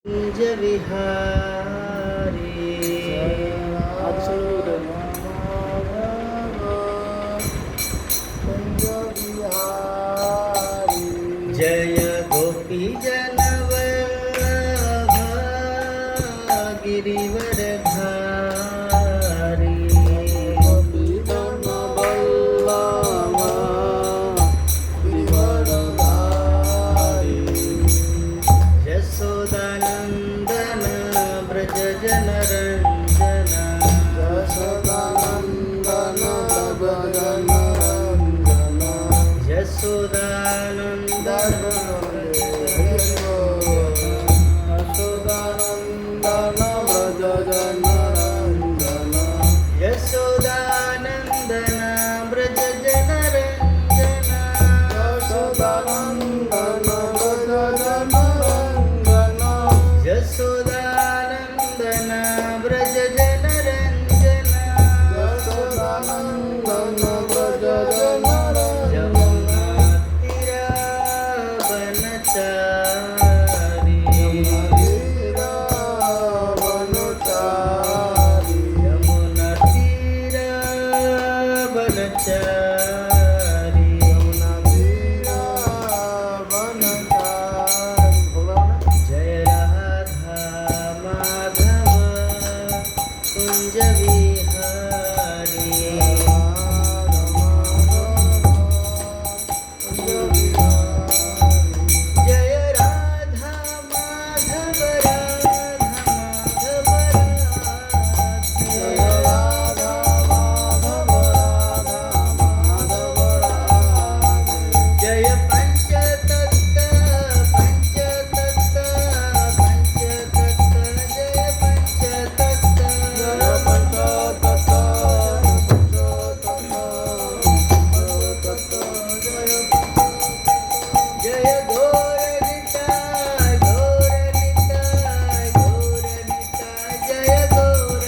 कुंज विहारी जय गोपी जनवल्लभ गिरिवरधारी यशोदानंदन ब्रज जनरंजन यशोदानंदन यशोदानंदन ब्रज जनरंजन यशोदानंदन ब्रज जनरंजन यमुना तीरा बनचारी यमुना तीरा बनचारी जय राधा माधव कुंज विहारी जय राधा माधव जय पंचतत्व जय जय घोर निताय जय घोर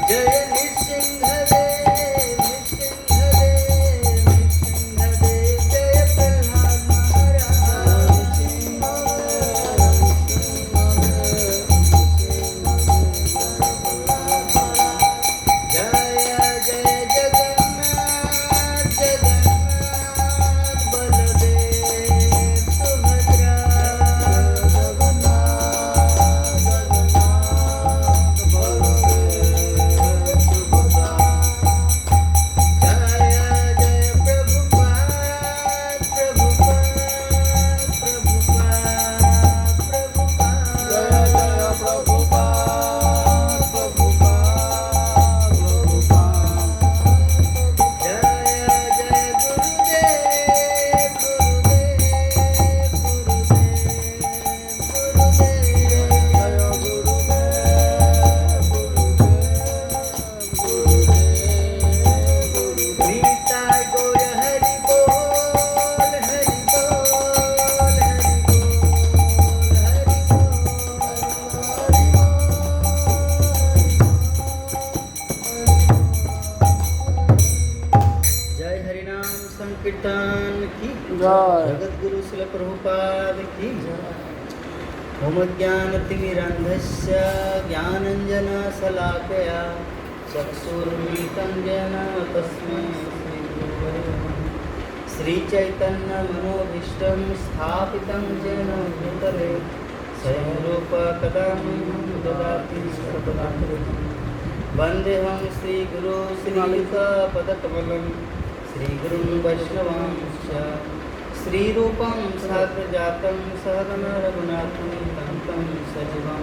जय नृसिंहदेव जय प्रह्लाद महाराज जय जय जगन्नाथ बलदेव सुभद्रा जय जय प्रभुपाद जय जय निताय गौर हरि बोल हरि बोल हरि जय हरिनाम संकीर्तन की जगत गुरु श्रील प्रभुपाद की ओम ज्ञानतिमिरन्धस्य ज्ञानञ्जनशलाकया चक्षुरुन्मीलितं येन तस्मै श्रीगुरवे नमः श्रीचैतन्यमनोभीष्टं स्थापितं येन भूतले स्वयं रूप कदा मह्यं ददाति सर्वदाहृतं वन्देऽहं श्रीगुरो श्रीयुतपदकमलं श्रीगुरुं वैष्णवांश्च श्रीरूपं साग्रजातं सहगण रघुनाथं तं सजीवं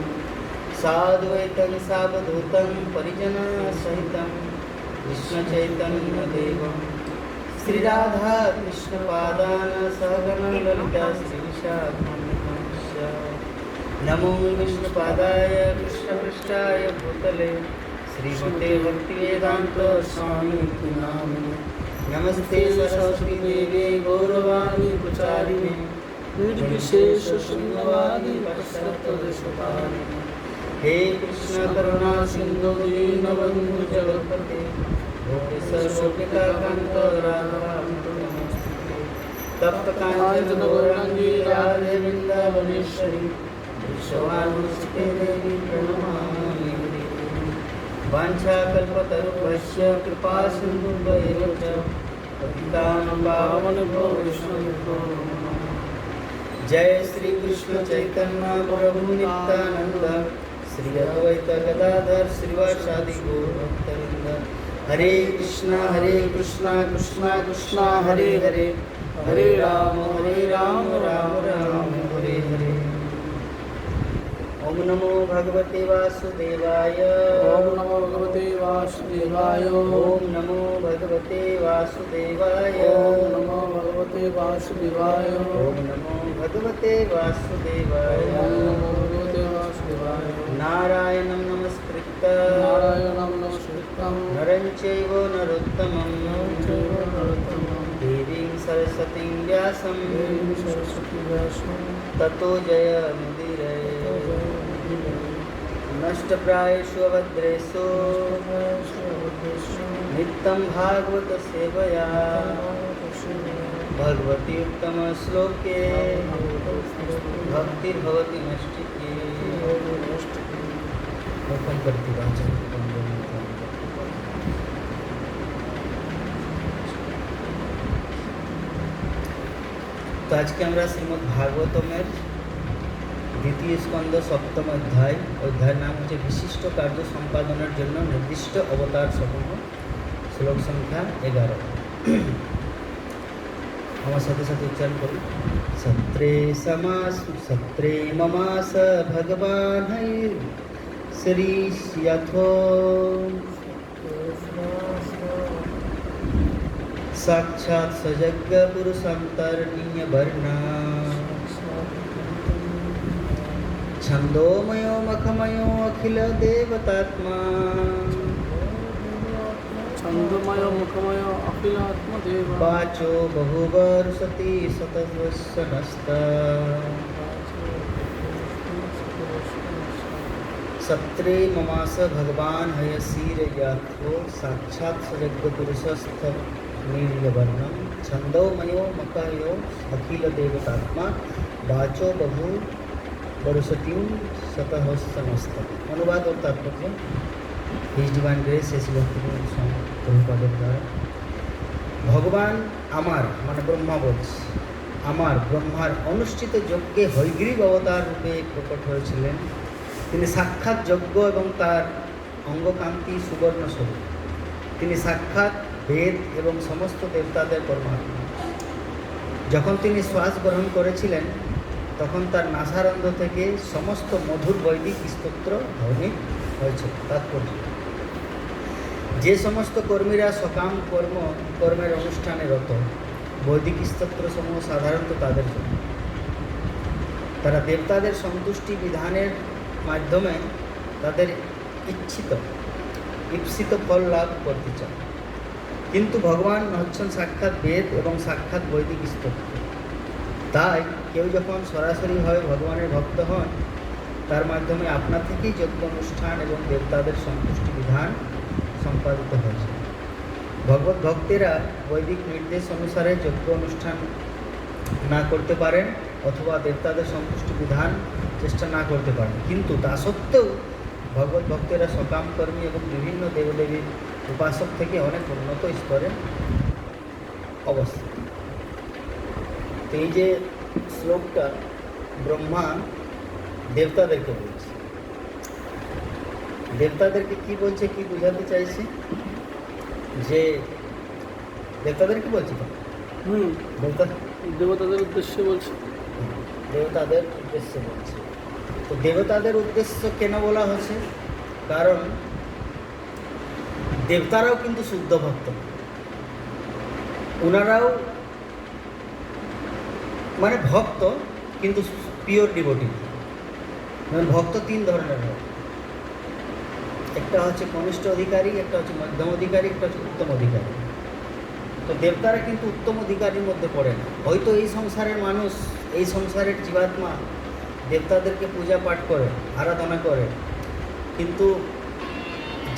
साद्वैतं सावधूतं परिजनसहितं कृष्णचैतन्यदेवं श्रीराधा कृष्णपादान् सहगण ललिता श्रीविशाखान्वितांश्च नमो विष्णुपादाय कृष्णपृष्ठाय भूतले श्रीमते भक्तिवेदान्त स्वामी नामिने नमस्ते सरस्वती देवे गौरवाणी प्रचारिणे निर्विशेष शून्यवादी पश्चात्तदेशपालिने हे कृष्ण करुणा सिंधु दीनबंधु जगत्पते गोपी सर्वोपिका कांत राधा तप्त कांचन गौरांगी राधे वृंदावनेश्वरी विश्वानुसुते देवी प्रणमामि वाञ्छाकल्पतरुभ्यश्च कृपा सिन्धुभ्यैव च पतितानां पावनेभ्यो वैष्णवेभ्यो नमो नमः। जय श्री कृष्ण चैतन्य प्रभु नित्यानंद श्री अद्वैत गदाधर श्रीवासादि गौरभक्तवृंद। हरे कृष्णा कृष्णा कृष्णा हरे हरे हरे राम राम राम हरे हरे। ओम नमो भगवते वासुदेवाय ओम नमो भगवते वासुदेवाय ओम नमो भगवते वासुदेवाय ओम नमो भगवते वासुदेवाय ओम नमो भगवते वासुदेवाय ओम नमो भगवते वासुदेवाय नारायणं नमस्कृत्य नारायणं नमस्कृतं नरं चैव नरोत्तमं देवीं सरस्वतीं व्यासं देवीं सरस्वती व्यासं ततो जयमुदीरये। नष्टप्रायेषु अभद्रेषु नित्यं भागवत सेवया भगवती उत्तमश्लोके भक्तिर्भवति नष्टिके। मुखं करति वाचं तो आज के আমরা শ্রীমদ্ ভাগবতমের দ্বিতীয় স্কন্ধ সপ্তম অধ্যায় অধ্যায়ের নাম হচ্ছে বিশিষ্ট কার্য সম্পাদনের জন্য নির্দিষ্ট অবতার সমূহ, শ্লোক সংখ্যা 11। আমার সাথে সাথে উচ্চারণ করি। সত্রে মমাস ভগবান শ্রী যথো साक्षात् सजग पुरुषान्तरणीय वर्णा छंदोमयो मखमयो अखिल देवतात्मा छंदमय मुखमय अखिल आत्मदेव वाचो बहुवर्षति सतस्वनस्ता सत्रे ममास भगवान हयसीर याथो साक्षात् सजग पुरुषस्थ नीलवर्णम छंदोमयो मकयो अखिल देवतात्मा वाचो बहु बरुसती शतहस्तमस्त। अनुवाद और तात्पर्य। हिज डिवाइन ग्रेस ऐसी भक्तिपूर्ण द्वारा भगवान आमार माने ब्रह्मा बोलছে আমার ব্রহ্মার অনুষ্ঠিত যজ্ঞে হয়গ্রীব অবতার রূপে প্রকট হয়েছিলেন। তিনি সাক্ষাৎ যজ্ঞ এবং তার অঙ্গকান্তি সুবর্ণ স্বরূপ। তিনি সাক্ষাৎ বেদ এবং সমস্ত দেবতাদের পরমাত্মা। যখন তিনি শ্বাস গ্রহণ করেছিলেন তখন তার নাসারন্ধ্র থেকে সমস্ত মধুর বৈদিক স্তোত্র ধ্বনি হয়েছিল। তাৎপর্য: যে সমস্ত কর্মীরা সকাম কর্মের অনুষ্ঠানে রত, বৈদিক স্তোত্র সমূহ সাধারণত তাদের জন্য। তারা দেবতাদের সন্তুষ্টি বিধানের মাধ্যমে তাদের ইপ্সিত ফল লাভ করতে চায়। কিন্তু ভগবান হচ্ছেন সাক্ষাৎ বেদ এবং সাক্ষাৎ বৈদিক স্তোত্র। তাই কেউ যখন সরাসরিভাবে ভগবানের ভক্ত হন তার মাধ্যমে আপনা থেকেই যজ্ঞ অনুষ্ঠান এবং দেবতাদের সন্তুষ্টি বিধান সম্পাদিত হয়েছে। ভগবত ভক্তেরা বৈদিক নির্দেশ অনুসারে যজ্ঞ অনুষ্ঠান না করতে পারেন অথবা দেবতাদের সন্তুষ্টি বিধান চেষ্টা না করতে পারেন, কিন্তু তা সত্ত্বেও ভগবত ভক্তেরা সকাম কর্মী এবং বিভিন্ন দেবদেবীর উপাসক থেকে অনেক উন্নত স্তরে অবস্থিত। তো এই যে শ্লোকটা ব্রহ্মা দেবতাদেরকে বলছে, দেবতাদেরকে কি বলছে, কি বোঝাতে চাইছে? যে দেবতাদেরকে বলছে তো দেবতাদের উদ্দেশ্যে বলছে। দেবতাদের উদ্দেশ্যে বলছে। তো দেবতাদের উদ্দেশ্য কেন বলা হচ্ছে? কারণ দেবতারাও কিন্তু শুদ্ধ ভক্ত, ওনারাও মানে ভক্ত কিন্তু পিওর ডিভোটি। মানে ভক্ত তিন ধরনের হয়, একটা হচ্ছে কনিষ্ঠ অধিকারী, একটা হচ্ছে মধ্যম অধিকারী, একটা হচ্ছে উত্তম অধিকারী। তো দেবতারা কিন্তু উত্তম অধিকারীর মধ্যে পড়ে না। হয়তো এই সংসারের মানুষ, এই সংসারের জীবাত্মা দেবতাদেরকে পূজা পাঠ করে, আরাধনা করে, কিন্তু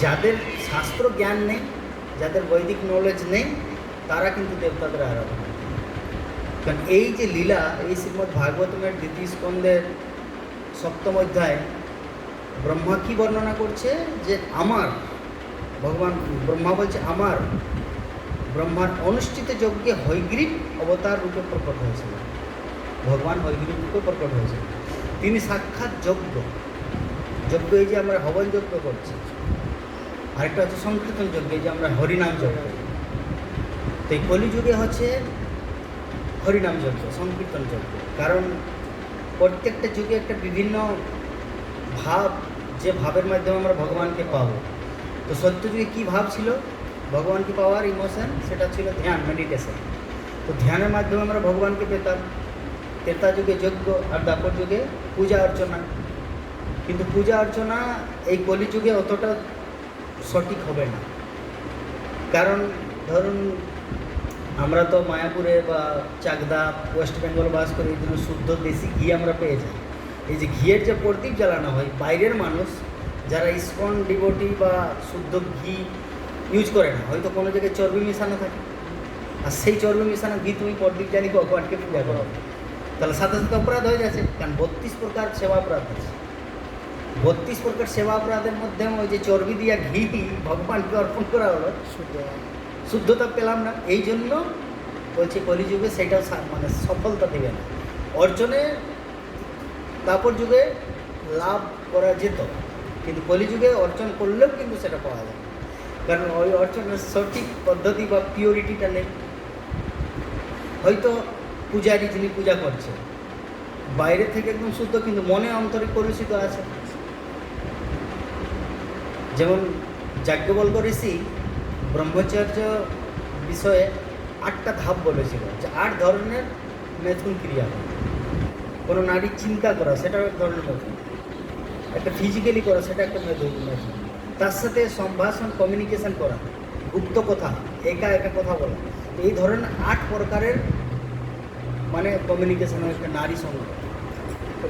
যাদের শাস্ত্র জ্ঞান নেই, যাদের বৈদিক নলেজ নেই তারা কিন্তু দেবতাদের আরাধনা করে। কারণ এই যে লীলা, এই শ্রীমদ্ ভাগবতমের দ্বিতীয় স্কন্ধের 7ম অধ্যায় ব্রহ্মা কি বর্ণনা করছে যে আমার ভগবান ব্রহ্মা বলছে আমার ব্রহ্মার অনুষ্ঠিত যজ্ঞে হয়গ্রীব অবতার রূপে প্রকট হয়েছিল। ভগবান হয়গ্রীব রূপে প্রকট হয়েছিল। তিনি সাক্ষাৎ যজ্ঞ এই যে আমরা হবন যজ্ঞ করছি, আরেকটা হচ্ছে সংকীর্তন যজ্ঞ, এই যে আমরা হরিনাম যজ্ঞ। তো এই কলিযুগে হচ্ছে হরিনাম যজ্ঞ, সংকীর্তন যজ্ঞ। কারণ প্রত্যেকটা যুগে একটা বিভিন্ন ভাব, যে ভাবের মাধ্যমে আমরা ভগবানকে পাবো। তো সত্যযুগে কী ভাব ছিল ভগবানকে পাওয়ার ইমোশন? সেটা ছিল ধ্যান, মেডিটেশন। তো ধ্যানের মাধ্যমে আমরা ভগবানকে পেতাম। ত্রেতা যুগে যজ্ঞ, আর দ্বাপর যুগে পূজা অর্চনা। কিন্তু পূজা অর্চনা এই কলিযুগে অতটা সঠিক হবে না। কারণ ধরুন আমরা তো মায়াপুরে বা চাকদা, ওয়েস্ট বেঙ্গল বাস করি, এই জন্য শুদ্ধ দেশি ঘি আমরা পেয়ে যাই। এই যে ঘিয়ের যে প্রদীপ জ্বালানো হয়, বাইরের মানুষ যারা ইসকন ডিভোটি বা শুদ্ধ ঘি ইউজ করে না, হয়তো কোনো জায়গায় চর্বি মেশানো থাকে, আর সেই চর্বি মেশানো ঘি তুমি প্রদীপ জ্বালি ভগবানকে পূজা করো, তাহলে সাথে সাথে অপরাধ হয়ে যাচ্ছে। কারণ 32 প্রকার সেবা অপরাধ আছে। 32 প্রকার সেবা অপরাধের মধ্যে ওই যে চর্বি দিয়া ঘি ভগবানকে অর্পণ করা হলো, শুদ্ধতা পেলাম না। এই জন্য বলছে কলিযুগে সেটাও মানে সফলতা দেবে না অর্জনে। তারপর যুগে লাভ করা যেত, কিন্তু কলিযুগে অর্জন করলেও কিন্তু সেটা পাওয়া যায়, কারণ ওই অর্জনের সঠিক পদ্ধতি বা পিওরিটিটা নেই। হয়তো পূজারী যিনি পূজা করছে বাইরে থেকে একদম শুদ্ধ, কিন্তু মনে অন্তরে কলুষিত আছে। যেমন যাজ্ঞবল্ক্য ঋষি ব্রহ্মচর্য বিষয়ে 8টা ধাপ বলেছিল, যে 8 ধরনের মেথুন ক্রিয়া। কোনো নারীর চিন্তা করা, সেটাও এক ধরনের মেথুন। একটা ফিজিক্যালি করা, সেটা একটা মেথুন। তার সাথে সম্ভাষণ, কমিউনিকেশন করা, গুপ্ত কথা, একা কথা বলা, এই ধরনের 8 প্রকারের মানে কমিউনিকেশন একটা নারী সঙ্গে।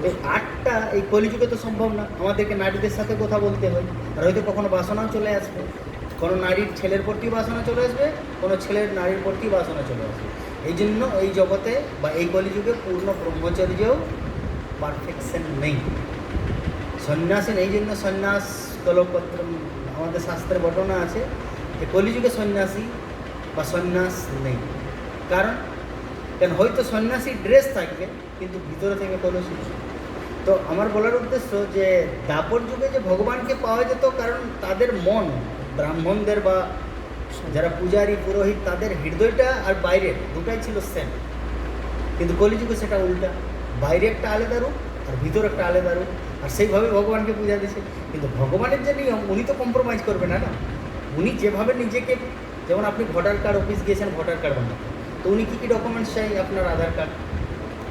এই 8টা এই কলিযুগে তো সম্ভব না, আমাদেরকে নারীদের সাথে কথা বলতে হয়। আর হয়তো কখনো বাসনাও চলে আসবে, কোনো নারীর ছেলের প্রতি বাসনা চলে আসবে, কোনো ছেলের নারীর প্রতি বাসনা চলে আসবে। এই জন্য এই জগতে বা এই কলিযুগে পূর্ণ ব্রহ্মচর্যেও পারফেকশন নেই, সন্ন্যাসী নেই। এই জন্য সন্ন্যাস কলপত্র আমাদের শাস্ত্রে বর্ণনা আছে যে কলিযুগে সন্ন্যাসী বা সন্ন্যাস নেই। কারণ হয়তো সন্ন্যাসী ড্রেস থাকবে কিন্তু ভিতরে থেকে কলুষিত। তো আমার বলার উদ্দেশ্য যে দ্বাপর যুগে যে ভগবানকে পাওয়া যেত, কারণ তাদের মন, ব্রাহ্মণদের বা যারা পূজারী পুরোহিত, তাদের হৃদয়টা আর বাইরের দুটাই ছিল সেম। কিন্তু কলিযুগে সেটা উল্টা, বাইরে একটা আলাদা রূপ আর ভিতরে একটা আলাদা রূপ, আর সেইভাবে ভগবানকে পূজা দিচ্ছে। কিন্তু ভগবানের যে নিয়ম, উনি তো কম্প্রোমাইজ করবে না। উনি যেভাবে নিজেকে, যেমন আপনি ভোটার কার্ড অফিস গিয়েছেন ভোটার কার্ড বানাতে, তো উনি কী কী ডকুমেন্টস চাই? আপনার আধার কার্ড,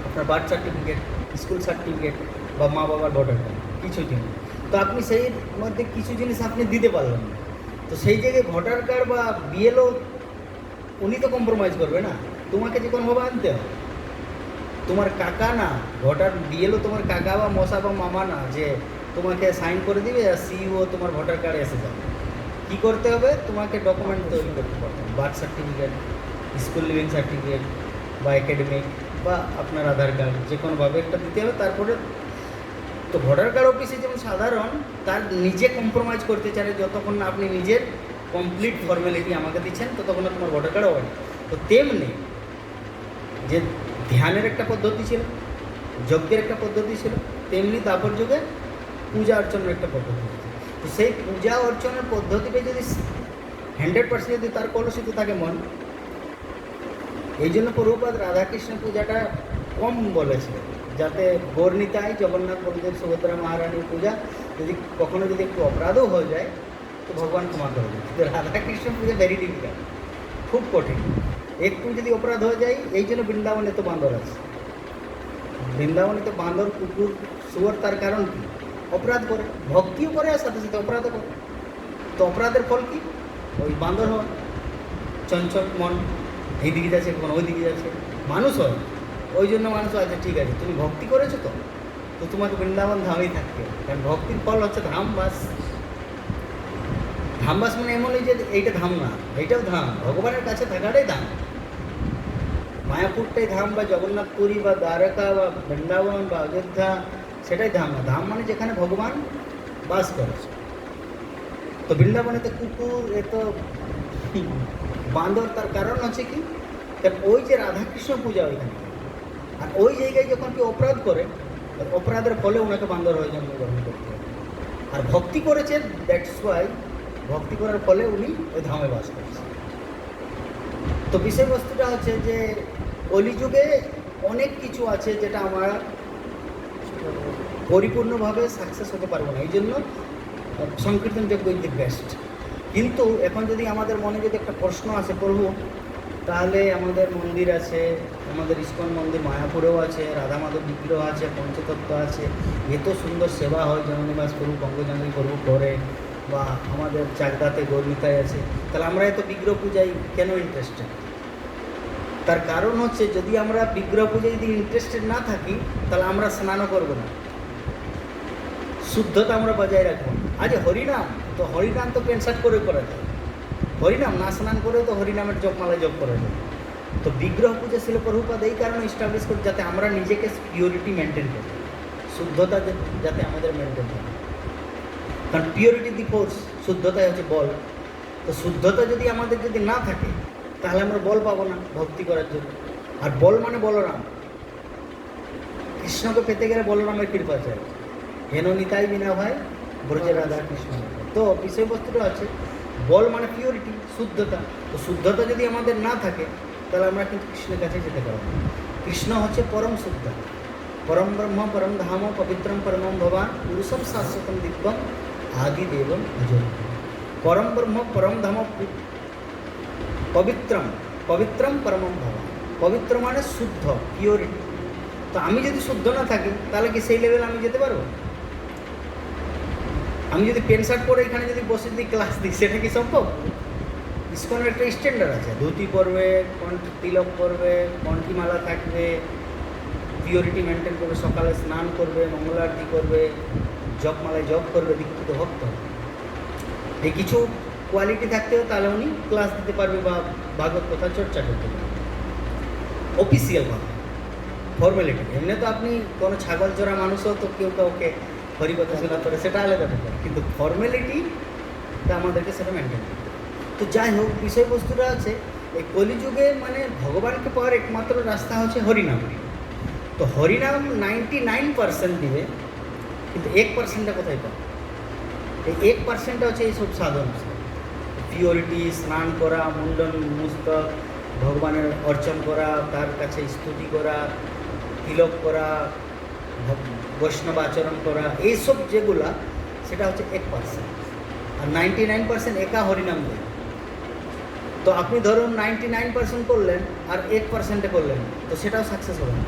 আপনার বার্থ সার্টিফিকেট, স্কুল সার্টিফিকেট বা মা বাবার ভোটার কার্ড, কিছু জিনিস। তো আপনি সেই মধ্যে কিছু জিনিস আপনি দিতে পারলেন না, তো সেই জায়গায় ভোটার কার্ড বা বিএলও উনি তো কম্প্রোমাইজ করবে না, তোমাকে যে কোনোভাবে আনতে হবে। তোমার কাকা না, ভোটার বিএলও তোমার কাকা বা মশা বা মামা না, যে তোমাকে সাইন করে দিবে আর সিইও তোমার ভোটার কার্ড এসে যাবে। কী করতে হবে? তোমাকে ডকুমেন্ট তৈরি করতে পারবে, birth certificate, school living certificate বা একাডেমিক বা আপনার আধার কার্ড, যে কোনোভাবে একটা দিতে হবে। তারপরে তো ভোটার কার্ড অফিসে যেমন সাধারণ, তার নিজে কম্প্রোমাইজ করতে চায় যতক্ষণ না আপনি নিজের কমপ্লিট ফর্মালিটি আমাকে দিচ্ছেন, ততক্ষণ না তোমার ভোটার কার্ড হবে না। তো তেমনি যে ধ্যানের একটা পদ্ধতি ছিল, যজ্ঞের একটা পদ্ধতি ছিল, তেমনি তারপর যুগে পূজা অর্চনের একটা পদ্ধতি ছিল। তো সেই পূজা অর্চনের পদ্ধতিটা যদি 100% যদি তার কলুষিত থাকে মন, এই জন্য প্রভুপাদ রাধাকৃষ্ণ পূজাটা কম বলেছে, যাতে গৌরনিতাই, জগন্নাথ বলদেব, সুভদ্রা মহারানীর পূজা যদি কখনো যদি একটু অপরাধও হয়ে যায় তো ভগবান ক্ষমা করে দেয়। কিন্তু রাধাকৃষ্ণ পূজা ভেরি ডিফিকাল্ট, খুব কঠিন। একটু যদি অপরাধ হয়ে যায়, এই জন্য বৃন্দাবনে তো বান্দর আছে। বৃন্দাবনে তো বান্দর, কুকুর, শুয়োর, তার কারণ কি? অপরাধ করে, ভক্তিও করে আর সাথে সাথে অপরাধও করে। তো অপরাধের ফল কি? ওই বান্দর হওয়া, চঞ্চল মন, এই দিকে যাচ্ছে কখন ওই দিকে যাচ্ছে, মানুষ হয়। ওই জন্য মানুষ আছে, ঠিক আছে তুমি ভক্তি করেছো তো তোমাকে বৃন্দাবন ধামেই থাকতে হবে। কারণ ভক্তির ফল হচ্ছে ধাম, বাস। ধামবাস মানে এমনই যে এইটা ধাম না, এইটাও ধাম, ভগবানের কাছে থাকাটাই ধাম। মায়াপুরটাই ধাম, বা জগন্নাথ পুরী বা দ্বারকা বা বৃন্দাবন বা অযোধ্যা সেটাই ধাম না। ধাম মানে যেখানে ভগবান বাস করেছে। তো বৃন্দাবনে তো কুকুর, এ তো বান্দর, তার কারণ হচ্ছে কি, কারণ ওই যে রাধাকৃষ্ণ পূজা ওইখানে, আর ওই জায়গায় যখন কেউ অপরাধ করে, অপরাধের ফলে ওনাকে বান্দর হয়ে জন্মগ্রহণ করতে হবে। আর ভক্তি করেছে, দ্যাটস ওয়াই, ভক্তি করার ফলে উনি ওই ধামে বাস করছেন। তো বিষয়বস্তুটা হচ্ছে যে কলিযুগে অনেক কিছু আছে যেটা আমরা পরিপূর্ণভাবে সাকসেস হতে পারবো না, এই জন্য সংকীর্তন যজ্ঞ ইজ দি বেস্ট। কিন্তু এখন যদি আমাদের মনে যদি একটা প্রশ্ন আসে, প্রভু তাহলে আমাদের মন্দির আছে, আমাদের ইস্কন মন্দির মায়াপুরেও আছে, রাধা মাধব বিগ্রহ আছে, পঞ্চতত্ত্ব আছে, এত সুন্দর সেবা হয়, জননিবাস প্রভু, পঙ্কজাঙ্গি প্রভু করে, বা আমাদের চাকদাতে গৌরমিতায় আছে, তাহলে আমরা এত বিগ্রহ পূজায় কেন ইন্টারেস্টেড? তার কারণ হচ্ছে, যদি আমরা বিগ্রহ পূজায় যদি ইন্টারেস্টেড না থাকি, তাহলে আমরা স্নানও করবো না, শুদ্ধতা আমরা বজায় রাখবো না। আজ হরিনাম, তো হরিনাম তো প্যান্ট শার্ট করে করা যায়, হরিনাম না স্নান করেও তো হরিনামের জপমালায় জপ করা যায়। তো বিগ্রহ পূজা ছিল প্রভুপাদ এই কারণে এস্টাবলিশ করি, যাতে আমরা নিজেকে পিওরিটি মেনটেন করি, শুদ্ধতা যাতে আমাদের মেনটেন থাকে। কারণ পিওরিটি দি ফোর্স, শুদ্ধতাই হচ্ছে বল। তো শুদ্ধতা যদি আমাদের যদি না থাকে, তাহলে আমরা বল পাবো না ভক্তি করার জন্য। আর বল মানে বলরাম, কৃষ্ণকে পেতে গেলে বলরামের কৃপা চাই, হেন নিতাই বিনা ভাই ব্রজে রাধা কৃষ্ণ। তো বিষয়বস্তুটা আছে, বল মানে পিওরিটি, শুদ্ধতা। তো শুদ্ধতা যদি আমাদের না থাকে, তাহলে আমরা কিন্তু কৃষ্ণের কাছে যেতে পারবো না। কৃষ্ণ হচ্ছে পরম শুদ্ধ, পরম ব্রহ্ম, পরম ধাম, পবিত্রম পরমম ভবান, পুরুষম শাশ্বতম দিব্যম আদি দেবম অজয়। পরম ব্রহ্ম, পরম ধাম, পবিত্রম, পবিত্রম পরমম ভবান। পবিত্র মানে শুদ্ধ, পিওরিটি। তো আমি যদি শুদ্ধ না থাকি, তাহলে কি সেই লেভেল আমি যেতে পারবো? আমি যদি প্যান্ট শার্ট পরে এখানে যদি বসে দিই, ক্লাস দিই, সেটা কি সম্ভব? ইসকনের একটা স্ট্যান্ডার্ড আছে, ধুতি পরবে, তিলক পরবে, কণ্ঠিমালা থাকবে, পিওরিটি মেনটেন করবে, সকালে স্নান করবে, মঙ্গল আরতি করবে, জপমালায় জপ করবে, দীক্ষিত ভক্ত। এই কিছু কোয়ালিটি থাকতে হবে, তাহলে উনি ক্লাস দিতে পারবে বা ভাগবত কথা চর্চা করতে পারবে। অফিসিয়াল ভাবে, ফর্মালিটি। এমনি তো আপনি কোনো ছাগল চড়া মানুষও তো কেউ কাউকে হরিকথা শোনা করে, সেটা আলাদা ব্যাপার, কিন্তু ফর্মালিটিটা আমাদেরকে সেটা মেনটেন করতে হবে। তো যাই হোক, বিষয়বস্তুটা আছে, এই কলিযুগে মানে ভগবানকে পাওয়ার একমাত্র রাস্তা হচ্ছে হরিনাম। তো হরিনাম 99% দিবে, কিন্তু 1%টা কোথায় পাবে? এই 1%টা হচ্ছে এইসব সাধন, পিওরিটি, স্নান করা, মুন্ডন মুস্তক, ভগবানের অর্চন করা, তার কাছে স্তুতি করা, তিলক করা, বৈষ্ণব আচরণ করা, এইসব যেগুলা, সেটা হচ্ছে 1%। আর 99% একা হরিনাম দেয়। তো আপনি ধরুন 99% করলেন আর 1%-এ করলেন, তো সেটাও সাকসেস হবে না।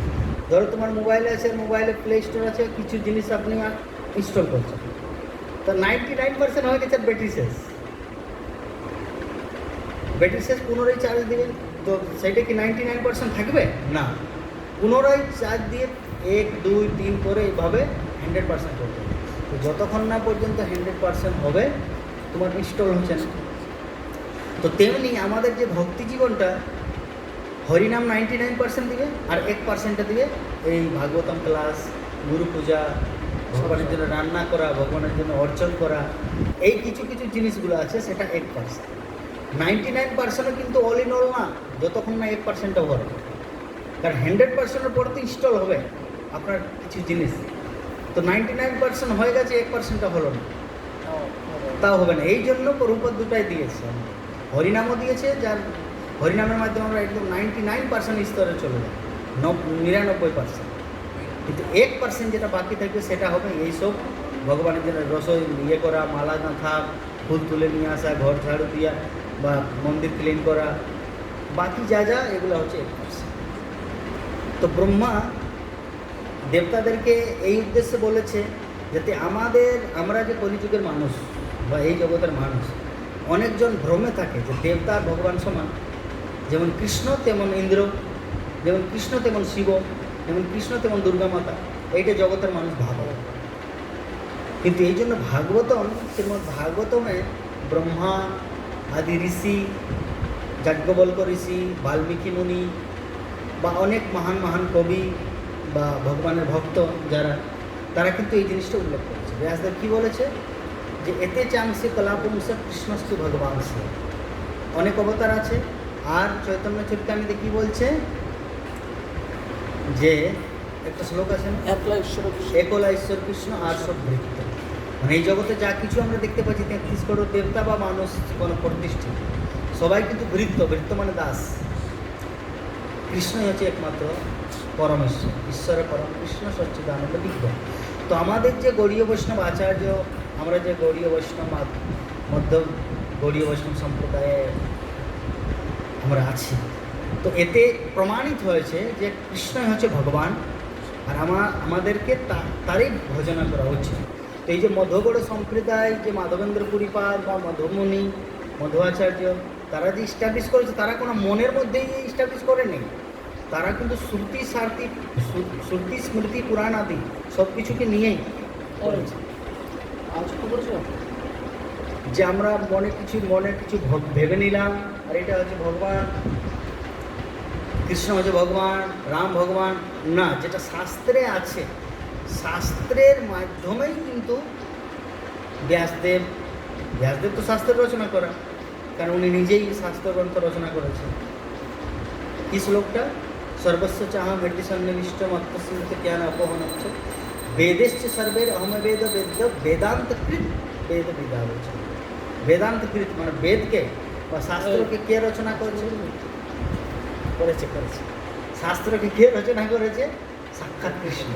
ধরো তোমার মোবাইলে আছে, মোবাইলে প্লে স্টোর আছে, কিছু জিনিস আপনি ইনস্টল করছেন, তো 99% হয়ে গেছে, ব্যাটারি শেষ, ব্যাটারি শেষ, পুনরায় চার্জ দিবেন, তো সেইটা কি 99% থাকবে না? পুনরায় চার্জ দিয়ে 1, 2, 3 করে এইভাবে 100% করতে হবে। তো যতক্ষণ না পর্যন্ত 100% হবে, তোমার ইনস্টল হচ্ছে না। তো তেমনি আমাদের যে ভক্তি জীবনটা, হরিনাম 99% দিবে, আর 1%টা দিবে এই ভাগবতম ক্লাস, গুরু পূজা, ভগবানের জন্য রান্না করা, ভগবানের জন্য অর্চন করা, এই কিছু কিছু জিনিসগুলো আছে, সেটা 1%। 99%ও কিন্তু অল ইন অল না, যতক্ষণ না 1%টা ভরে। কারণ 100%-এর পর তো ইনস্টল হবে আপনার কিছু জিনিস। তো 99% হয়ে গেছে, 1%টা হলো না, তাও হবে না। এই জন্য প্রভুপাদ দুটাই দিয়েছে, হরিনামও দিয়েছে, যার হরিনামের মাধ্যমে আমরা একদম 99% স্তরে চলে যাই, 99%। কিন্তু 1% যেটা বাকি থাকবে, সেটা হবে এইসব ভগবানের জন্য রসই ইয়ে করা, মালা গাঁথা, ফুল তুলে নিয়ে আসা, ঘর ঝাড়ু দিয়া বা মন্দির ক্লিন করা, বাকি যা যা এগুলো হচ্ছে 1%। তো ব্রহ্মা দেবতাদেরকে এই উদ্দেশ্যে বলেছে, যাতে আমরা যে কলিযুগের মানুষ বা এই জগতের মানুষ, অনেকজন ভ্রমে থাকে যে দেবতা আর ভগবান সমান। যেমন কৃষ্ণ তেমন ইন্দ্র, যেমন কৃষ্ণ তেমন শিব, যেমন কৃষ্ণ তেমন দুর্গা মাতা, এইটা জগতের মানুষ ভাবে। কিন্তু এই জন্য ভাগবতম, শ্রীমদ্ ভাগবতমে ব্রহ্মা আদি ঋষি, যাজ্ঞবল্ক ঋষি, বাল্মীকি মুনি বা অনেক মহান মহান কবি বা ভগবানের ভক্ত যারা, তারা কিন্তু এই জিনিসটা উল্লেখ করেছে। ব্যাসদেব কী বলেছে যে এতে চাংসে কলাপুংস কৃষ্ণস্তু ভগবান সে, অনেক অবতার আছে। আর চৈতন্য চরিতামৃতে কী বলছে যে একটা শ্লোক আছে না, একলা ঈশ্বর কৃষ্ণ। একলা ঈশ্বর কৃষ্ণ আর সব ভৃত্য। মানে এই জগতে যা কিছু আমরা দেখতে পাচ্ছি 33 করোড় দেবতা বা মানুষ কোনো প্রতিষ্ঠিত, সবাই কিন্তু ভৃত্য। ভৃত্য মানে দাস। কৃষ্ণই হচ্ছে একমাত্র পরমেশ্বর, ঈশ্বরের পরম কৃষ্ণ সচ্চিদানন্দ বিগ্রহ। তো আমাদের যে গৌড়ীয় বৈষ্ণব আচার্য, আমরা যে গৌড়ীয় বৈষ্ণব মধ্য গৌড়ীয় বৈষ্ণব সম্প্রদায়ে আমরা আছি, তো এতে প্রমাণিত হয়েছে যে কৃষ্ণই হচ্ছে ভগবান, আর আমাদেরকে তারই ভজনা করা উচিত। তো এই যে মধ্যগৌড় সম্প্রদায়, যে মাধবেন্দ্র পুরীপাদ বা মধুমুনি, মধ্বাচার্য, তারা যে ইস্টাবলিশ করেছে, তারা কোনো মনের মধ্যেই ইস্টাবলিশ করেনি। তারা কিন্তু শ্রুতি স্মৃতি পুরাণ আদি সব কিছুকে নিয়েই করেছে। আজ করেছে যে আমরা মনে কিছু ভেবে নিলাম, আর এটা হচ্ছে ভগবান, কৃষ্ণ হচ্ছে ভগবান, রাম ভগবান, না, যেটা শাস্ত্রে আছে, শাস্ত্রের মাধ্যমেই কিন্তু ব্যাসদেব তো শাস্ত্রের রচনা করা, কারণ উনি নিজেই শাস্ত্র গ্রন্থ রচনা করেছেন। কি শ্লোকটা? সর্বস্ব চাহ মৃত্যু সন্নিবিষ্ট মত্তস্মৃত জ্ঞান অপহন হচ্ছে বেদেশ্চ সর্বের অহমবেদ বেদ বেদান্তকৃত বেদ বিদা বলছে। বেদান্তকৃত মানে বেদকে বা শাস্ত্রকে কে রচনা করেছে? করেছে শাস্ত্রকে কে রচনা করেছে? সাক্ষাৎ কৃষ্ণ।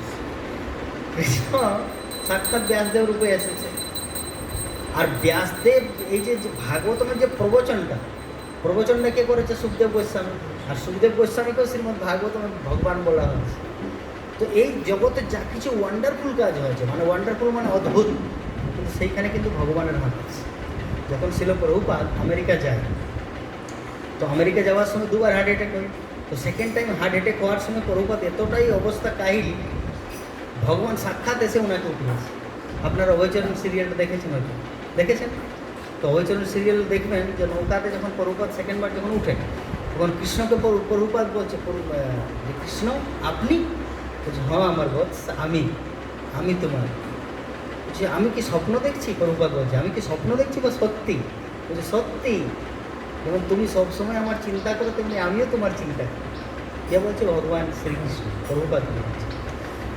কৃষ্ণ সাক্ষাৎ ব্যাসদেব রূপে এসেছে। আর ব্যাসদেব এই যে ভাগবতমের যে প্রবচনটা কে করেছে? সুখদেব গোস্বামী। আর সুখদেব গোস্বামীকেও শ্রীমদ্ ভাগবতমের ভগবান বলা হয়েছে। তো এই জগতে যা কিছু ওয়ান্ডারফুল কাজ হয়েছে, মানে ওয়ান্ডারফুল মানে অদ্ভুত, কিন্তু সেইখানে কিন্তু ভগবানের হাত আছে। যখন শিল প্রভুপাদ আমেরিকা যায়, তো আমেরিকা যাওয়ার সময় 2বার হার্ট অ্যাটাক হয়। তো সেকেন্ড টাইম হার্ট অ্যাটাক হওয়ার সময় প্রভুপাদ এতটাই অবস্থা কাহিল, ভগবান সাক্ষাৎ এসে ওনাকে উঠিয়েছে। আপনারা অভয়চরণ সিরিয়ালটা দেখেছেন হয়তো? দেখেছেন? তো অভয়চরণ সিরিয়াল দেখবেন যে নৌকাতে যখন প্রভুপাদ সেকেন্ডবার যখন উঠেন, তখন কৃষ্ণকে প্রভুপাদ বলছে, যে কৃষ্ণ আপনি? বলছে হ্যাঁ আমার বৎস, আমি তোমার। বলছে আমি কি স্বপ্ন দেখছি? প্রভুপাদ বলছে আমি কি স্বপ্ন দেখছি বা সত্যি? বলছে সত্যি। যেমন তুমি সবসময় আমার চিন্তা করো, তেমনি আমিও তোমার চিন্তা করি। কে বলছে? ভগবান শ্রীকৃষ্ণ। প্রভুপাদ বলছে।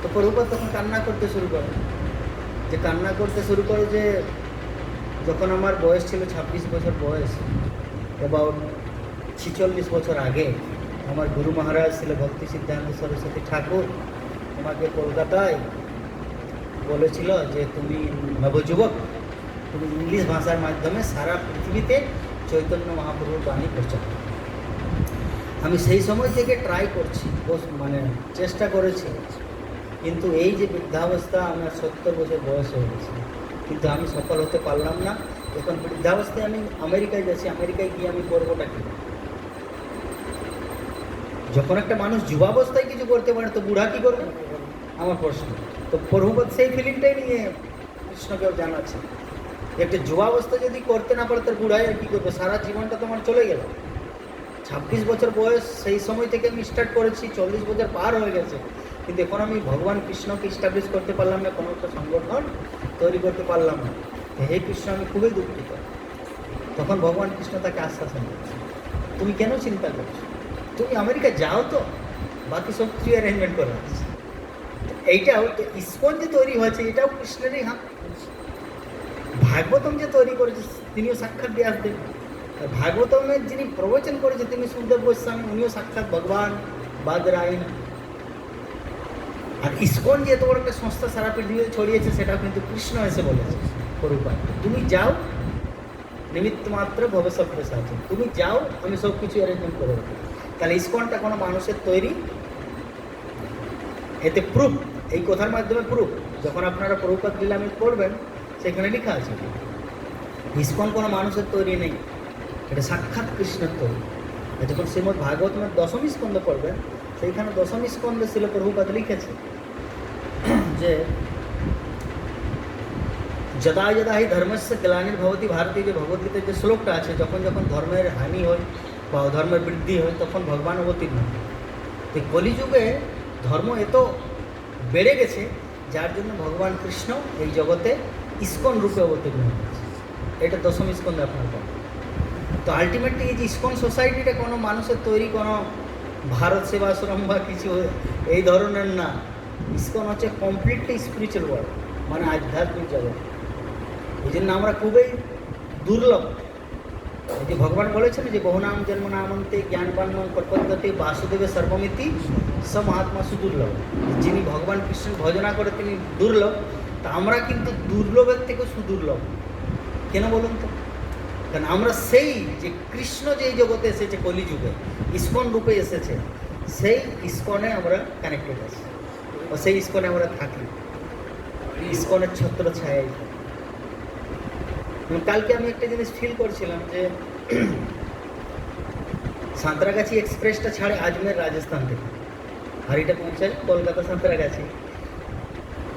তো প্রভুপাদ তখন কান্না করতে শুরু করে যে যখন আমার বয়স ছিল 26 বছর বয়স, অ্যাবাউট 46 বছর আগে, আমার গুরু মহারাজ ছিল ভক্তি সিদ্ধান্ত সরস্বতী ঠাকুর আমাকে কলকাতায় বলেছিল যে তুমি নবযুবক, তুমি ইংলিশ ভাষার মাধ্যমে সারা পৃথিবীতে চৈতন্য মহাপ্রভুর বাণী প্রচার। আমি সেই সময় থেকে ট্রাই করছি, মানে চেষ্টা করেছি, কিন্তু এই যে বৃদ্ধাবস্থা, আমার 70 বছর বয়স হয়ে গেছে, কিন্তু আমি সফল হতে পারলাম না। এখন বৃদ্ধাবস্থায় আমি আমেরিকায় যাচ্ছি, আমেরিকায় গিয়ে আমি করবোটা কি? যখন একটা মানুষ যুবাবস্থায় কিছু করতে পারে, তো বুড়া কী করবে? আমার প্রশ্ন। তো প্রভুপাদ সেই ফিলিংটাই নিয়ে কৃষ্ণকেও জানাচ্ছে, একটা যুবাবস্থা যদি করতে না পারে, তার বুড়াই আর কী করবে? সারা জীবনটা তোমার চলে গেল। 26 বছর বয়স, সেই সময় থেকে আমি স্টার্ট করেছি, 40 বছর পার হয়ে গেছে, কিন্তু এখন আমি ভগবান কৃষ্ণকে ইস্টাবলিশ করতে পারলাম না, কোনো একটা সংগঠন তৈরি করতে পারলাম না। হে কৃষ্ণ, আমি খুবই দুঃখিত। তখন ভগবান কৃষ্ণ তাকে আশ্বাসন করছে, তুমি কেন চিন্তা করছো? তুমি আমেরিকা যাও, তো বাকি সব কিছু অ্যারেঞ্জমেন্ট করে আছে। এইটাও ইসকন যে তৈরি হয়েছে, এটাও কৃষ্ণেরই হাত। ভাগবতম যে তৈরি করেছে, তিনিও সাক্ষাৎ ব্যাসদেব। ভাগবতমের যিনি প্রবচন করেছে, তিনি সুখদেব গোস্বামী, উনিও সাক্ষাৎ ভগবান বাদরায়ণ। আর ইসকন যে এত বড় একটা সংস্থা সারা পৃথিবীতে ছড়িয়েছে, সেটাও কিন্তু কৃষ্ণ এসে বলেছে প্রভুপাদ, তুমি যাও, নিমিত্ত মাত্র ভবিষ্যৎ আছে, তুমি যাও, আমি সব কিছু অ্যারেঞ্জমেন্ট করে দেবো। তাহলে ইসকনটা কোনো মানুষের তৈরি? এতে প্রুফ, এই কথার মাধ্যমে প্রুফ। যখন আপনারা প্রভুপাদ লীলামৃত পড়বেন, সেখানে লেখা আছে ইসকন কোনো মানুষের তৈরি নেই, এটা সাক্ষাৎ কৃষ্ণের তৈরি। আর যখন শ্রীমদ্ ভাগবতমের 10ম স্কন্ধ পড়বেন, সেইখানে 10ম স্কন্ধে ছিল প্রভুপাদ লিখেছে যে যদা যদা হি ধর্মস্য গ্লানির্ভবতি ভারতীয় যে ভগবদ্গীতার যে শ্লোকটা আছে, যখন যখন ধর্মের হানি হয় বা ধর্মের বৃদ্ধি হয় তখন ভগবান অবতীর্ণ হয়। তো কলিযুগে ধর্ম এত বেড়ে গেছে যার জন্য ভগবান কৃষ্ণ এই জগতে ইস্কন রূপে অবতীর্ণ হয়েছে। এটা দশম স্কন্ধে আপনার পাবেন। তো আলটিমেটলি এই যে ইস্কন সোসাইটিটা কোনো মানুষের তৈরি কোনো ভারত সেবাশ্রম বা কিছু এই ধরনের না। ইস্কন হচ্ছে কমপ্লিটলি স্পিরিচুয়াল ওয়ার্ল্ড, মানে আধ্যাত্মিক জগৎ। এই জন্য আমরা খুবই দুর্লভ। এই যে ভগবান বলেছেন যে বহুনাম জন্ম নামন্তে জ্ঞানবান প্রপদ্যতে বাসুদেবে সর্বমিতি স মহাত্মা সুদুর্লভ। যিনি ভগবান কৃষ্ণের ভজনা করে তিনি দুর্লভ, তা আমরা কিন্তু দুর্লভের থেকেও সুদুর্লভ। কেন বলুন তো? কারণ আমরা সেই যে কৃষ্ণ যে এই জগতে এসেছে কলিযুগে ইস্কন রূপে এসেছে, সেই ইস্কনে আমরা কানেক্টেড আছি ও সেই ইস্কনে আমরা থাকি, ইস্কনের ছত্র ছায়াই থাকি। কালকে আমি একটা জিনিস ফিল করছিলাম যে সাঁতরাগাছি এক্সপ্রেসটা ছাড়ে আজমের রাজস্থান থেকে, আর এটা পৌঁছায় কলকাতা সাঁতরাগাছি।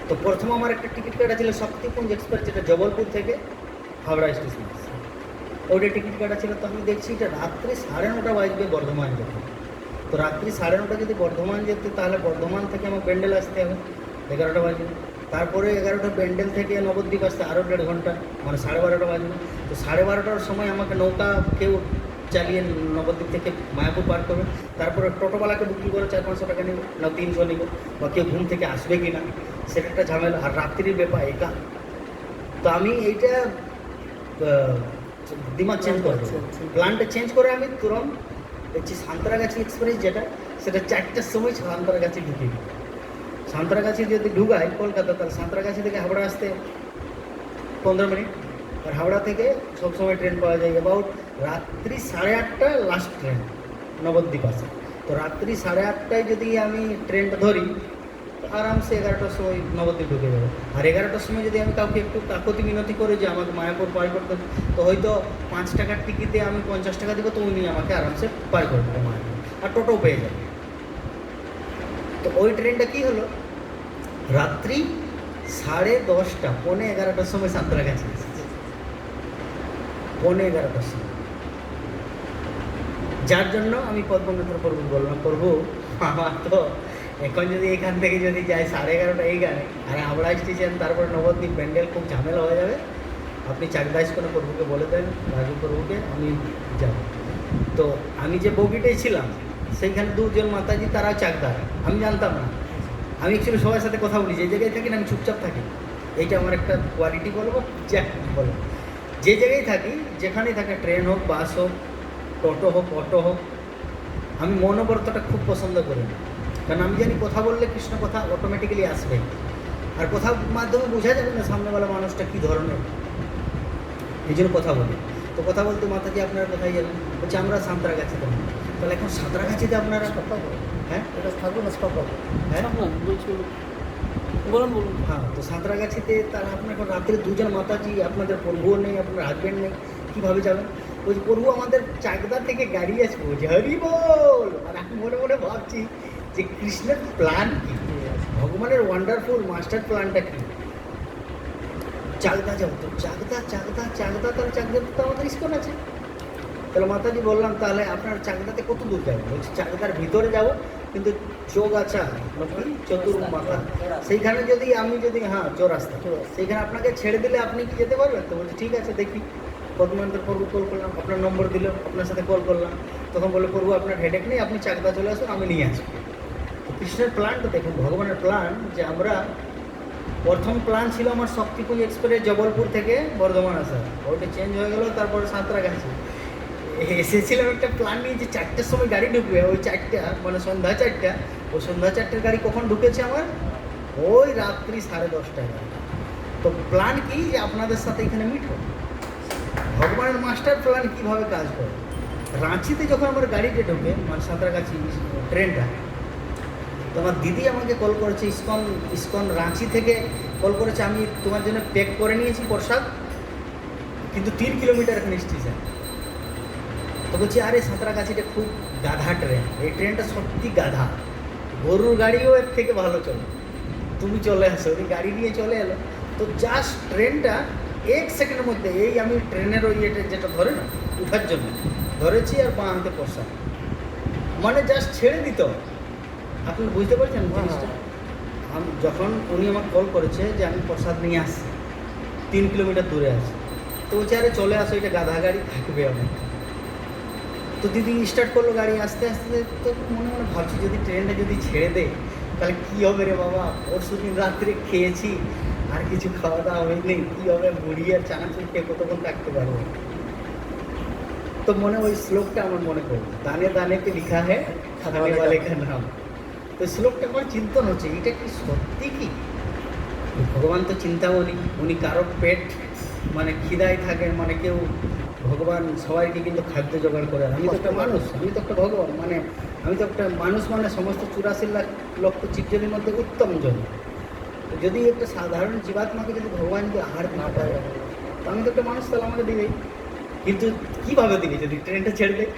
তো প্রথম আমার একটা টিকিট কাটা ছিল শক্তিপুঞ্জ এক্সপ্রেস, যেটা জবলপুর থেকে হাওড়া স্টেশন আসছে, ওইটা টিকিট কাটা ছিল। তো আমি দেখছি এটা রাত্রি 9:30 বাজবে বর্ধমান যেতে। তো রাত্রি 9:30 যদি বর্ধমান যেতে, তাহলে বর্ধমান থেকে আমার ব্যান্ডেল আসতে হবে 11টা বাজবে। তারপরে 11টা ব্যান্ডেল থেকে নবদ্বীপ আসতে আরও 1.5 ঘন্টা, মানে 12:30 বাজবে। তো 12:30টার সময় আমাকে নৌকা কেউ চালিয়ে নবদ্বীপ থেকে মায়াপুর পার করবে। তারপরে টোটোওয়ালাকে বুকিং করে 400-500 টাকা নেবে, না 300 নেব, বা কেউ ঘুম থেকে আসবে কি না সেটা একটা ঝামেলা। আর রাত্রির ব্যাপার একা। তো আমি এইটা দিমাগ চেঞ্জ করে প্ল্যানটা চেঞ্জ করে আমি তুরন্ত দেখছি সাঁতরাগাছি এক্সপ্রেস যেটা, সেটা 4টার সময় সাঁতরাগাছি ঢুকে দিই। সাঁতরাগাছি যদি ঢুকাই কলকাতা, তাহলে সাঁতরাগাছি থেকে হাওড়া আসতে 15 মিনিট। আর হাওড়া থেকে সবসময় ট্রেন পাওয়া যায় অ্যাবাউট রাত্রি 8:30 লাস্ট ট্রেন নবদ্বীপ আসে। তো রাত্রি 8:30টায় যদি আমি ট্রেনটা ধরি, আরামসে 11টার সময় নবদ্বীপ ঢুকে যাবে। আর 11টার সময় যদি আমি কাউকে একটু কাকতি মিনতি করে যে আমাকে মায়াপুর পার করতে, তো হয়তো 5 টাকার টিকিটে আমি 50 টাকা দেবো, তো উনি আমাকে আরামসে পার করে দেবে মায়াপুর, আর টোটো পেয়ে যাবে। তো ওই ট্রেনটা কী হলো, রাত্রি 10:30 11টার সময় সাঁতরাগাছি এসেছে, 11টার সময়। যার জন্য আমি পদ্মনাথের প্রভু বললাম, প্রভু আমার তো এখন যদি এখান থেকে যদি যাই 11:30 এইখানে, আর হাওড়া স্টেশন, তারপর নবদ্বীপ ব্যান্ডেল, খুব ঝামেলা হয়ে যাবে। আপনি চাকদাইশ কোনো প্রভুকে বলে দেন, রাজু প্রভুকে, আমি যাব। তো আমি যে বগিটাই ছিলাম সেইখানে 2জন মাতাজি, তারা চাকদার, আমি জানতাম না। আমি অ্যাকচুয়ালি সবার সাথে কথা বলি, যে জায়গায় থাকি না আমি চুপচাপ থাকি। এইটা আমার একটা কোয়ালিটি বলবো, বলবো যে জায়গায় থাকি, যেখানেই থাকে, ট্রেন হোক, বাস হোক, টোটো হোক, অটো হোক, আমি মনোবর্তটা খুব পছন্দ করি না। কারণ আমি জানি কথা বললে কৃষ্ণ কথা অটোমেটিক্যালি আসবে, আর কথার মাধ্যমে বোঝা যাবে না সামনেওয়ালা মানুষটা কী ধরনের। এই জন্য কথা বলি। তো কথা বলতে মাতাজি আপনারা কোথায় যাবেন, বলছে আমরা সাঁতরাগাছিতে। তাহলে এখন সাঁতরাগাছিতে আপনারা হ্যাঁ এটা থাকবে না, স্টপ হবে। হ্যাঁ বলছি বলুন বলুন। হ্যাঁ, তো সাঁতরাগাছিতে তারা আপনার এখন রাত্রে 2জন মাতাজি, আপনাদের প্রভুও নেই, আপনার হাজব্যান্ড নেই, কীভাবে যাবেন? ওই প্রভু আমাদের চাকদা থেকে গাড়ি আসবে, বলছে হরি বল। আর আমি মনে মনে ভাবছি যে কৃষ্ণের প্ল্যান কী, ভগবানের ওয়ান্ডারফুল মাস্টার প্ল্যানটা কী। চাকদা যাবো, তো চাকদা তাহলে চাকদাতে তো আমাদের ইস্কন আছে। তাহলে মাতাজি বললাম, তাহলে আপনার চাকদাতে কত দূর যাবো? বলছে চাকদার ভিতরে যাবো, কিন্তু চৌগাছা চতুর মাথা, সেইখানে যদি আমি হ্যাঁ চৌরাস্তা, সেইখানে আপনাকে ছেড়ে দিলে আপনি কি যেতে পারবেন? তো বলছে ঠিক আছে দেখি। পদ্মনাথের প্রভু কল করলাম, আপনার নম্বর দিল, আপনার সাথে কল করলাম। তখন বললো প্রভু আপনার হেডেক নেই, আপনি চাকদা চলে আসুন, আমি নিয়ে আসবো। তো কৃষ্ণের প্ল্যানটা দেখুন, ভগবানের প্ল্যান যে আমরা, প্রথম প্ল্যান ছিল আমার শক্তিপুঞ্জ এক্সপ্রেস জবলপুর থেকে বর্ধমান আসা, ওইটা চেঞ্জ হয়ে গেলো। তারপরে সাঁতরাগাছি এসেছিলাম একটা প্ল্যান নিয়ে যে 4টার সময় গাড়ি ঢুকবে, ওই 4টা মানে সন্ধ্যা 4টা, ওই সন্ধ্যা 4টার গাড়ি কখন ঢুকেছে আমার, ওই রাত্রি 10:30টায়। তো প্ল্যান কি যে আপনাদের সাথে এখানে মিট হবে। ভগবানের মাস্টার প্ল্যান কীভাবে কাজ করে। রাঁচিতে যখন আমার গাড়িতে ঢোকে, মানে সাঁতরাগাছি ট্রেনটা, তো আমার দিদি আমাকে কল করেছে, ইস্কন রাঁচি থেকে কল করেছে, আমি তোমার জন্য প্যাক করে নিয়েছি প্রসাদ, কিন্তু 3 কিলোমিটার এখানে স্টেশন। তো বলছি আরে সাঁতরাগাছিটা খুব গাধা ট্রেন, এই ট্রেনটা সত্যি গাধা, গরুর গাড়িও এর থেকে ভালো চলে, তুমি চলে আসো। ওই গাড়ি নিয়ে চলে এলো। তো জাস্ট ট্রেনটা 1 সেকেন্ডের মধ্যে, এই আমি ট্রেনের ওই এটা যেটা ধরে না উঠার জন্য ধরেছি আর বাঁ হাতে প্রসাদ, মানে জাস্ট ছেড়ে দিত। আপনি বুঝতে পারছেন জিনিসটা? আমি যখন উনি আমাকে কল করেছে যে আমি প্রসাদ নিয়ে আসছি, 3 কিলোমিটার দূরে আছে, তো ও চারে চলে আসো, এটা গাধা গাড়ি থাকবে অনেক। তো দিদি স্টার্ট করলো গাড়ি, আস্তে আস্তে। তো মনে মনে ভাবছি যদি ট্রেনটা যদি ছেড়ে দেয় তাহলে কী হবে রে বাবা, পরশু দিন রাত্রে খেয়েছি আর কিছু খাওয়া দাওয়া হয়নি, কী হবে, মুড়ি আর চানাচুর খেয়ে কতক্ষণ থাকতে পারবো। তো মনে ওই শ্লোকটা আমার মনে পড়লো, দানে দানে কে লিখা है খানে वाले का नाम। তো শ্লোকটা আমার চিন্তন হচ্ছে, এটা কি সত্যি কি? ভগবান তো চিন্তামণি, উনি কারো পেট মানে খিদায় থাকেন, মানে কেউ ভগবান সবাইকে কিন্তু খাদ্য জোগাড় করে। আমি তো একটা মানুষ, আমি তো একটা ভগবান, মানে আমি তো একটা মানুষ, মানে সমস্ত 84 লক্ষ জীবজন্তুর মধ্যে উত্তম জন। তো যদি একটা সাধারণ জীবাত্মাকে যদি ভগবান যদি আহার না পায়, তো আমি তো একটা মানুষ, তাহলে আমাকে দিবেই। কিন্তু কীভাবে দিবে? যদি ট্রেনটা ছেড়ে দেয়,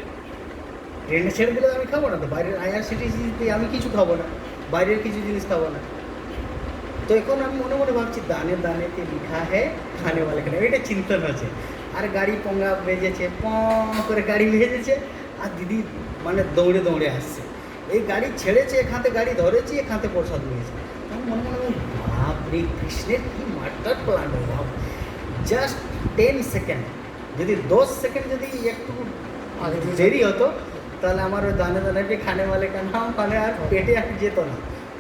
ট্রেনটা ছেড়ে দিলে আমি খাবো না তো, বাইরের আইআরসিটিসিতে আমি কিছু খাবো না, বাইরের কিছু জিনিস খাবো না। তো এখন আমি মনে মনে ভাবছি দানে দানেতে লিখা है খানে वाले का नाम, এটা চিন্তন আছে। আর গাড়ি পঙ্গা বেজেছে, করে গাড়ি ভেজেছে, আর দিদি মানে দৌড়ে দৌড়ে আসছে। এই গাড়ি ছেড়েছে, এখানতে গাড়ি ধরেছি, এখানতে প্রসাদ নিয়েছে। আমি মনে মনে বাপরে, কৃষ্ণের কি মাস্টার প্ল্যান হলো। জাস্ট 10 সেকেন্ড, যদি 10 সেকেন্ড যদি একটু আগে দিয়ে দেরি হতো, তাহলে আমার ওই দানে দানেতে খানে वाले का नाम মানে আর পেটে আর যেত না,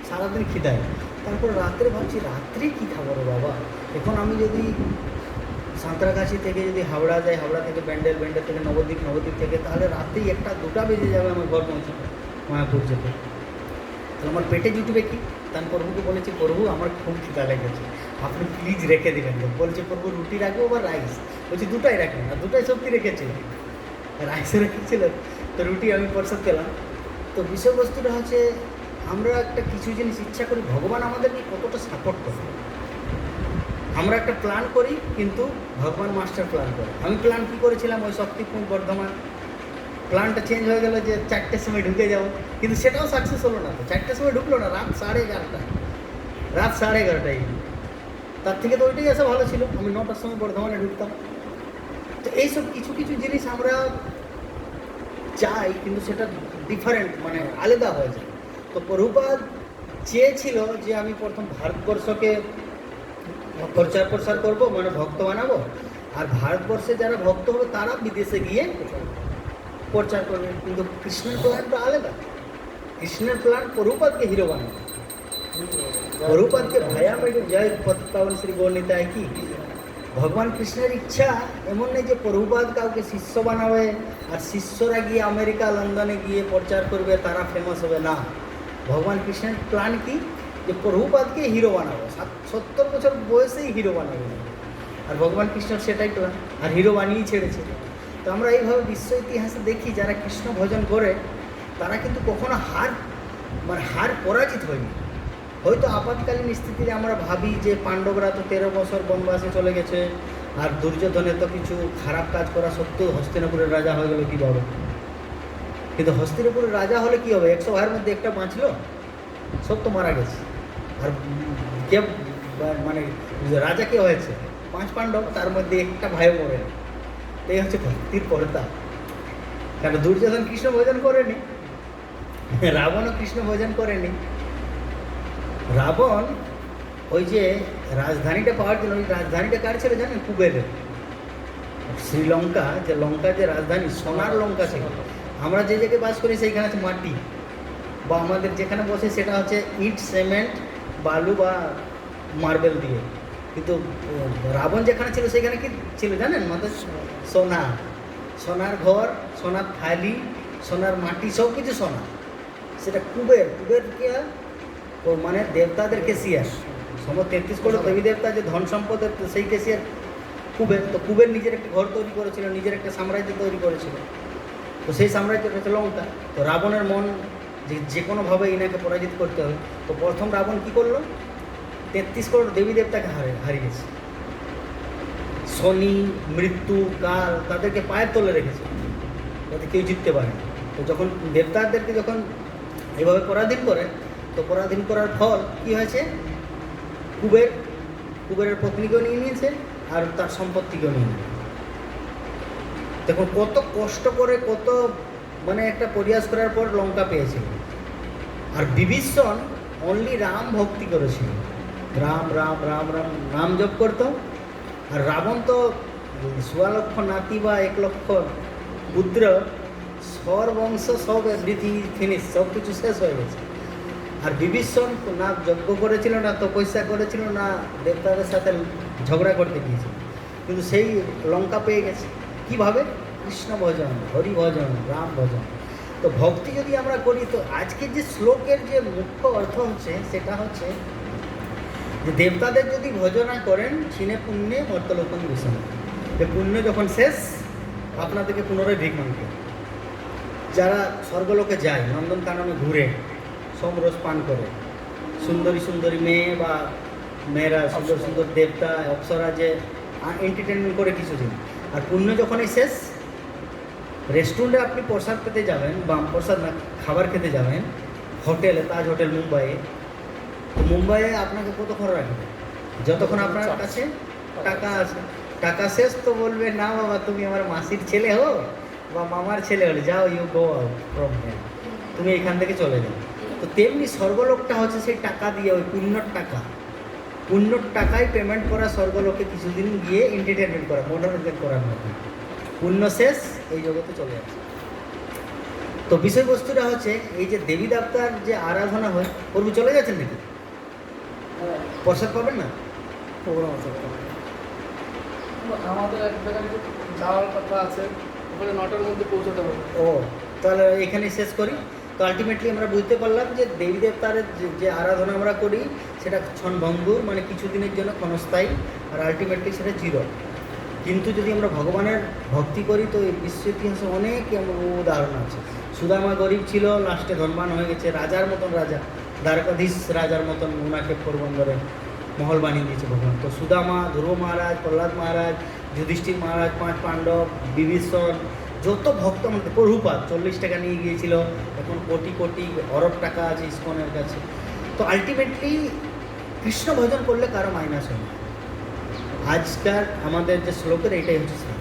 সারাদিন খিদায়। তারপর রাত্রে ভাবছি রাত্রে কী খাবো রে বাবা। এখন আমি যদি সাঁতরাগাছি থেকে যদি হাওড়া যাই, হাওড়া থেকে ব্যান্ডেল, ব্যান্ডেল থেকে নবদ্বীপ, নবদ্বীপ থেকে, তাহলে রাত্রেই 1টা-2টা বেজে যাবে আমার ঘর পৌঁছাতে, মায়াপুর যেতে। তাহলে আমার পেটে জুটবে কি? তা আমি প্রভুকে বলেছি, প্রভু আমার খুব খিদা লেগেছে, আপনি প্লিজ রেখে দেবেন। বলছে প্রভু রুটি রাখবো বা রাইস? বলছি দুটাই রাখবেন, আর দুটাই সত্যি রেখেছিলেন, রাইসও রেখেছিলেন, তো রুটি আমি প্রসাদ পেলাম। তো বিষয়বস্তুটা হচ্ছে, আমরা একটা কিছু জিনিস ইচ্ছা করি, ভগবান আমাদেরকে কতটা সাপোর্ট করে। আমরা একটা প্ল্যান করি, কিন্তু ভগবান মাস্টার প্ল্যান করে। আমি প্ল্যান কী করেছিলাম, ওই শক্তিপুর বর্ধমান প্ল্যানটা চেঞ্জ হয়ে গেলো যে 4টের সময় ঢুকে যাবো, কিন্তু সেটাও সাকসেস হলো না। তো 4টের সময় ঢুকলো না, রাত 11:30, রাত 11:30। তার থেকে তো ওইটাই আসা ভালো ছিল, আমি 9টার সময় বর্ধমানে ঢুকতাম। তো এইসব কিছু কিছু জিনিস আমরা চাই, কিন্তু সেটা ডিফারেন্ট, মানে আলাদা হয়ে যায়। তো প্রভুপাদ চেয়েছিল যে আমি প্রথম ভারতবর্ষকে প্রচার প্রসার করবো, মানে ভক্ত বানাবো, আর ভারতবর্ষে যারা ভক্ত হবে তারা বিদেশে গিয়ে প্রচার করবে। কিন্তু কৃষ্ণের প্ল্যানটা আলাদা। কৃষ্ণের প্ল্যান প্রভুপাদকে হিরো বানাবে, প্রভুপাদকে ভায়া মেডে জয় পতি পাবন শ্রী গৌরনিতায় কি। ভগবান কৃষ্ণের ইচ্ছা এমন নেই যে প্রভুপাদ কাউকে শিষ্য বানাবে আর শিষ্যরা গিয়ে আমেরিকা, লন্ডনে গিয়ে প্রচার করবে, তারা ফেমাস হবে না। ভগবান কৃষ্ণের প্ল্যান কি, যে প্রভুপাদকে হিরো বানাবো, 70 বছর বয়সেই হিরো বানাবো। আর ভগবান কৃষ্ণর সেটাই প্ল্যান, আর হিরো বানিয়েই ছেড়েছে। তো আমরা এইভাবে বিশ্ব ইতিহাসে দেখি, যারা কৃষ্ণ ভজন করে তারা কিন্তু কখনো হার পরাজিত হয়নি। হয়তো আপাতকালীন স্থিতিতে আমরা ভাবি যে পাণ্ডবরা তো 13 বছর বনবাসে চলে গেছে, আর দুর্যোধনের তো কিছু খারাপ কাজ করা সত্ত্বেও হস্তিনাপুরের রাজা হয়ে গেল কীভাবে। কিন্তু হস্তিনাপুরের রাজা হলে কী হবে, 100 ভাইয়ের মধ্যে একটা বাঁচলো, সব তো মারা গেছে। আর কে মানে রাজা কে হয়েছে? 5 পাণ্ডব, তার মধ্যে একটা ভাইও মরে। এই হচ্ছে ভক্তির পর্দা। কারণ দুর্যোধন কৃষ্ণ ভোজন করেনি, রাবণও কৃষ্ণ ভোজন করেনি। রাবণ ওই যে রাজধানীটা পাওয়ার জন্য, ওই রাজধানীটা কার ছিল জানেন? কুবেরের। শ্রীলঙ্কা, যে লঙ্কার যে রাজধানী, সোনার লঙ্কা ছিল। আমরা যে জায়গায় বাস করি সেইখানে আছে মাটি, বা আমাদের যেখানে বসে সেটা হচ্ছে ইট, সিমেন্ট, বালু বা মার্বেল দিয়ে। কিন্তু রাবণ যেখানে ছিল সেখানে কি ছিল জানেন? আমাদের সোনা, সোনার ঘর, সোনার থালি, সোনার মাটি, সব কিছু সোনা। সেটা কুবের, কুবেরকে ও মানে দেবতাদের কেশিয়ার, সমস্ত 33 কোটি দেবী দেবতা যে ধন সম্পদের, সেই কেশিয়ার কুবের। তো কুবের নিজের একটা ঘর তৈরি করেছিল, নিজের একটা সাম্রাজ্য তৈরি করেছিল। তো সেই সাম্রাজ্যটা হচ্ছে লঙ্কা। তো রাবণের মন যে কোনোভাবে ইনাকে পরাজিত করতে হবে। তো প্রথম রাবণ কী করলো? 33 কোটি দেবী দেবতাকে হারিয়েছে। শনি, মৃত্যু, কাল তাদেরকে পায়ের তলে রেখেছে, যাতে কেউ জিততে পারে। তো যখন দেবতাদেরকে যখন এভাবে পরাধীন করে, তো পরাধীন করার ফল কী হয়েছে? কুবের কুবেরের পত্নীকেও নিয়ে নিয়েছে আর তার সম্পত্তিকেও নিয়ে নিয়েছে। দেখুন কত কষ্ট করে, কত মানে একটা প্রয়াস করার পর লঙ্কা পেয়েছিল। আর বিভীষণ অনলি রাম ভক্তি করেছিল, রাম রাম রাম রাম নাম জপ করতো। আর রাবণ তো 16 লক্ষ নাতি বা 1 লক্ষ পুত্র, সর বংশ সব এভরিথিং ফিনিশ, সব কিছু শেষ হয়ে গেছে। আর বিভীষণ না যজ্ঞ করেছিল, না তপস্যা করেছিল, না দেবতাদের সাথে ঝগড়া করতে গিয়েছিল, কিন্তু সেই লঙ্কা পেয়ে গেছে। কীভাবে? কৃষ্ণ ভজন, হরি ভজন, রাম ভজন। তো ভক্তি যদি আমরা করি, তো আজকের যে শ্লোকের যে মুখ্য অর্থ হচ্ছে সেটা হচ্ছে যে দেবতাদের যদি ভজনা করেন ছিনে পুণ্যে মর্তলোকন বিষণ, যে পুণ্য যখন শেষ আপনাদেরকে পুনরায় ভিক মানতে হবে। যারা স্বর্গলোকে যায় নন্দনকাননে ঘুরে সমরস পান করে, সুন্দরী সুন্দরী মেয়ে বা মেয়েরা, সুন্দর সুন্দর দেবতা অপ্সরা যে এন্টারটেনমেন্ট করে কিছুদিন, আর পুণ্য যখনই শেষ রেস্টুরেন্টে আপনি প্রসাদ খেতে যাবেন, বা প্রসাদ না খাবার খেতে যাবেন হোটেলে, তাজ হোটেল মুম্বাইয়ে, তো মুম্বাইয়ে আপনাকে কতক্ষণ রাখবে? যতক্ষণ আপনার কাছে টাকা আছে। টাকা শেষ তো বলবে না বাবা তুমি আমার মাসির ছেলে হো বা মামার ছেলে হলে, যাও you go out from here, তুমি এখান থেকে চলে যাও। তো তেমনি স্বর্গলোকটা হচ্ছে সেই টাকা দিয়ে, ওই পুণ্যর টাকা, পুণ্যর টাকায় পেমেন্ট করা স্বর্গলোকে কিছুদিন গিয়ে এন্টারটেনমেন্ট করা, মনোরঞ্জন করার মতো। পুণ্য শেষ এই জগতে চলে যাচ্ছে। তো বিষয়বস্তুটা হচ্ছে এই যে দেবী দেবতার যে আরাধনা হয়, প্রভু চলে যাচ্ছেন নাকি? প্রসাদ পাবেন না? প্রোগ্রাম আছে একটা। আমাদের এক জায়গায় যাওয়ার কথা আছে, ওখানে 9টার মধ্যে পৌঁছাতে হবে। ও, তাহলে এখানে শেষ করি। তো আলটিমেটলি আমরা বুঝতে পারলাম যে দেবী দেবতার যে আরাধনা আমরা করি সেটা ক্ষণভঙ্গুর, মানে কিছুদিনের জন্য ক্ষণস্থায়ী, আর আলটিমেটলি সেটা জিরো। কিন্তু যদি আমরা ভগবানের ভক্তি করি তো এই বিশ্ব ইতিহাসে অনেক এমন উদাহরণ আছে। সুদামা গরিব ছিল, লাস্টে ধনবান হয়ে গেছে, রাজার মতন রাজা, দ্বারকাধীশ রাজার মতন ওনাকে পোরবন্দরে মহল বানিয়ে দিয়েছে ভগবান। তো সুদামা, ধ্রুব মহারাজ, প্রহ্লাদ মহারাজ, যুধিষ্ঠির মহারাজ, 5 পাণ্ডব, বিভীষণ, যত ভক্ত আমাদের, প্রভুপাদ 40 টাকা নিয়ে গিয়েছিল, এখন কোটি কোটি অরব টাকা আছে ইসকনের কাছে। তো আলটিমেটলি কৃষ্ণ ভজন করলে কারো মাইনাস হয় না। আজকাল আমাদের যে শ্লোকের এইটাই হচ্ছে শ্লোক।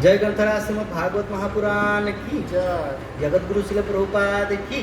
জয় গ্রন্থরাজ শ্রীমদ্ ভাগবত মহাপুরাণ কি জয়, জগৎগুরু শিল প্রভুপাদ কি।